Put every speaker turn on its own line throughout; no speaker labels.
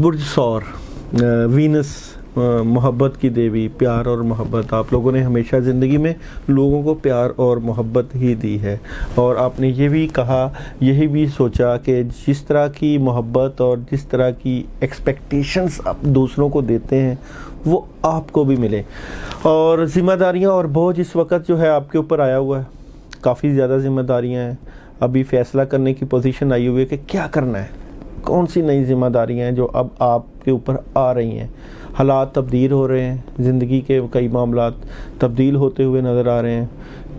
बुर्ज सौर, वीनस, मोहब्बत की देवी, प्यार और मोहब्बत। आप लोगों ने हमेशा ज़िंदगी में लोगों को प्यार और मोहब्बत ही दी है, और आपने ये भी कहा, यही भी सोचा कि जिस तरह की मोहब्बत और जिस तरह की एक्सपेक्टेशंस आप दूसरों को देते हैं वो आपको भी मिले। और ज़िम्मेदारियाँ और बोझ इस वक्त जो है आपके ऊपर आया हुआ है, काफ़ी ज़्यादा ज़िम्मेदारियाँ हैं। अभी फ़ैसला करने की पोजीशन आई हुई है कि क्या करना है, कौन सी नई ज़िम्मेदारियाँ हैं जो अब आपके ऊपर आ रही हैं। हालात तब्दील हो रहे हैं, ज़िंदगी के कई मामलात तब्दील होते हुए नज़र आ रहे हैं।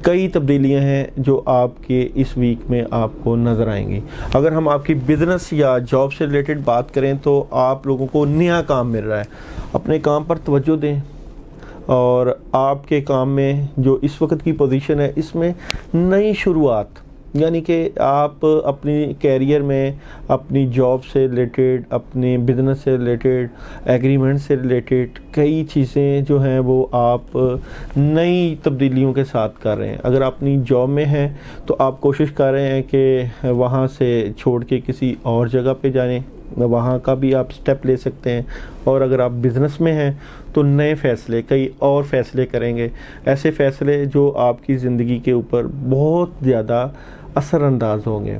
कई तब्दीलियां हैं जो आपके इस वीक में आपको नज़र आएंगी। अगर हम आपकी बिज़नेस या जॉब से रिलेटेड बात करें तो आप लोगों को नया काम मिल रहा है। अपने काम पर तवज्जो दें, और आपके काम में जो इस वक्त की पोजीशन है इसमें नई शुरुआत, यानी कि आप अपनी कैरियर में, अपनी जॉब से रिलेटेड, अपने बिज़नेस से रिलेटेड, एग्रीमेंट से रिलेटेड कई चीज़ें जो हैं वो आप नई तब्दीलियों के साथ कर रहे हैं। अगर आप अपनी जॉब में हैं तो आप कोशिश कर रहे हैं कि वहाँ से छोड़ के किसी और जगह पे जाएं, वहाँ का भी आप स्टेप ले सकते हैं। और अगर आप बिज़नेस में हैं तो नए फ़ैसले, कई और फ़ैसले करेंगे, ऐसे फ़ैसले जो आपकी ज़िंदगी के ऊपर बहुत ज़्यादा असरअंदाज होंगे।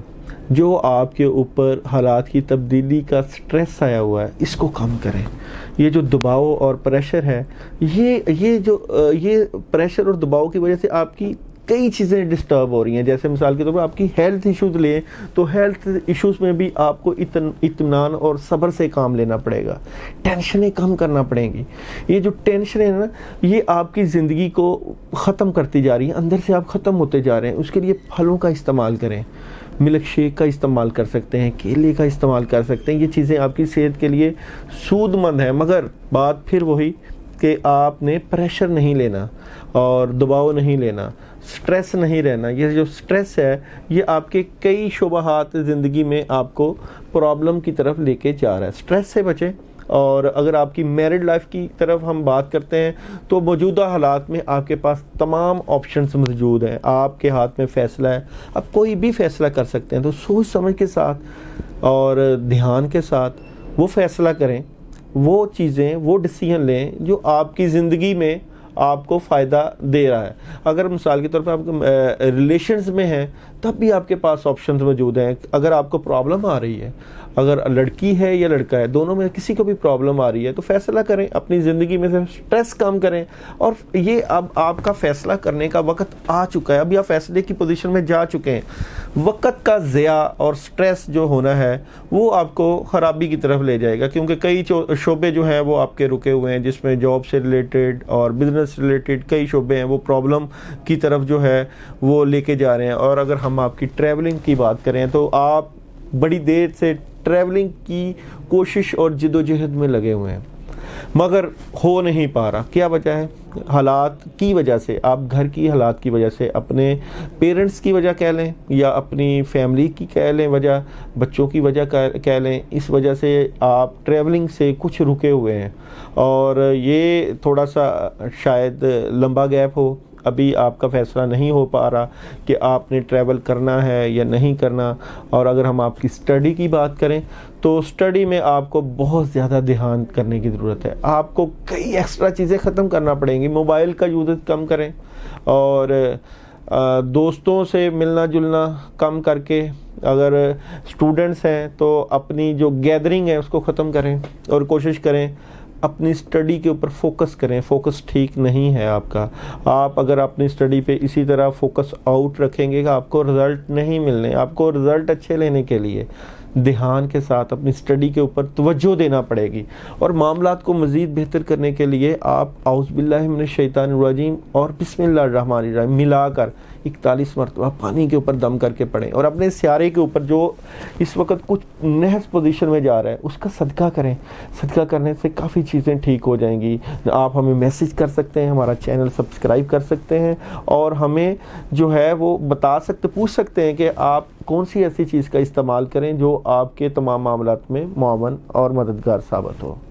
जो आपके ऊपर हालात की तब्दीली का स्ट्रेस आया हुआ है इसको कम करें। ये जो दबाव और प्रेशर है, ये प्रेशर और दबाव की वजह से आपकी कई चीज़ें डिस्टर्ब हो रही हैं। जैसे मिसाल के तौर पर आपकी हेल्थ इश्यूज़ लें तो हेल्थ इश्यूज़ में भी आपको इत्मीनान और सब्र से काम लेना पड़ेगा, टेंशनें कम करना पड़ेंगी। ये जो टेंशन है ना, ये आपकी ज़िंदगी को ख़त्म करती जा रही है, अंदर से आप ख़त्म होते जा रहे हैं। उसके लिए फलों का इस्तेमाल करें, मिल्क शेक का इस्तेमाल कर सकते हैं, केले का इस्तेमाल कर सकते हैं। ये चीज़ें आपकी सेहत के लिए सूदमंद है, मगर बात फिर वही कि आपने प्रेशर नहीं लेना और दबाव नहीं लेना, स्ट्रेस नहीं रहना। ये जो स्ट्रेस है ये आपके कई शुबहात ज़िंदगी में आपको प्रॉब्लम की तरफ लेके जा रहा है। स्ट्रेस से बचें। और अगर आपकी मैरिड लाइफ की तरफ हम बात करते हैं तो मौजूदा हालात में आपके पास तमाम ऑप्शंस मौजूद हैं, आपके हाथ में फ़ैसला है, आप कोई भी फ़ैसला कर सकते हैं। तो सोच समझ के साथ और ध्यान के साथ वो फ़ैसला करें, वो चीज़ें, वो डिसीजन लें जो आपकी ज़िंदगी में आपको फ़ायदा दे रहा है। अगर मिसाल के तौर पर आप रिलेशंस में हैं तब भी आपके पास ऑप्शंस मौजूद हैं। अगर आपको प्रॉब्लम आ रही है, अगर लड़की है या लड़का है, दोनों में किसी को भी प्रॉब्लम आ रही है तो फ़ैसला करें, अपनी ज़िंदगी में से स्ट्रेस कम करें। और ये अब आपका फ़ैसला करने का वक्त आ चुका है, अभी आप फ़ैसले की पोजीशन में जा चुके हैं। वक्त का ज़िया और स्ट्रेस जो होना है वो आपको ख़राबी की तरफ ले जाएगा, क्योंकि कई शोबे जो हैं वो आपके रुके हुए हैं, जिसमें जॉब से रिलेटेड और बिज़नेस रिलेटेड कई शोबे हैं, वो प्रॉब्लम की तरफ जो है वो लेके जा रहे हैं। और अगर हम आपकी ट्रैवलिंग की बात करें तो आप बड़ी देर से ट्रैवलिंग की कोशिश और जिद्दोजहद में लगे हुए हैं, मगर हो नहीं पा रहा। क्या वजह है? हालात की वजह से, आप घर की हालात की वजह से, अपने पेरेंट्स की वजह कह लें या अपनी फैमिली की कह लें वजह, बच्चों की वजह कह लें, इस वजह से आप ट्रैवलिंग से कुछ रुके हुए हैं। और ये थोड़ा सा शायद लंबा गैप हो, अभी आपका फ़ैसला नहीं हो पा रहा कि आपने ट्रैवल करना है या नहीं करना। और अगर हम आपकी स्टडी की बात करें तो स्टडी में आपको बहुत ज़्यादा ध्यान करने की ज़रूरत है। आपको कई एक्स्ट्रा चीज़ें ख़त्म करना पड़ेंगी। मोबाइल का यूज़ कम करें, और दोस्तों से मिलना जुलना कम करके, अगर स्टूडेंट्स हैं तो अपनी जो गैदरिंग है उसको ख़त्म करें और कोशिश करें अपनी स्टडी के ऊपर फोकस करें। फोकस ठीक नहीं है आपका। आप अगर अपनी स्टडी पे इसी तरह फोकस आउट रखेंगे आपको रिज़ल्ट नहीं मिलने। आपको रिज़ल्ट अच्छे लेने के लिए ध्यान के साथ अपनी स्टडी के ऊपर तवज्जो देना पड़ेगी। और मामलात को मज़ीद बेहतर करने के लिए आप औज़ु बिल्लाहि मिनश शैतानिर रजीम और बिस्मिल्लाहिर रहमानिर रहीम मिलाकर 41 मरतबा पानी के ऊपर दम करके पढ़ें। और अपने स्यारे के ऊपर जो इस वक्त कुछ नहस पोजीशन में जा रहा है उसका सदका करें। सदका करने से काफ़ी चीज़ें ठीक हो जाएंगी। आप हमें मैसेज कर सकते हैं, हमारा चैनल सब्सक्राइब कर सकते हैं, और हमें जो है वो पूछ सकते हैं कि आप कौन सी ऐसी चीज़ का इस्तेमाल करें जो आपके तमाम मामलात में मुआवन और मददगार साबित हो।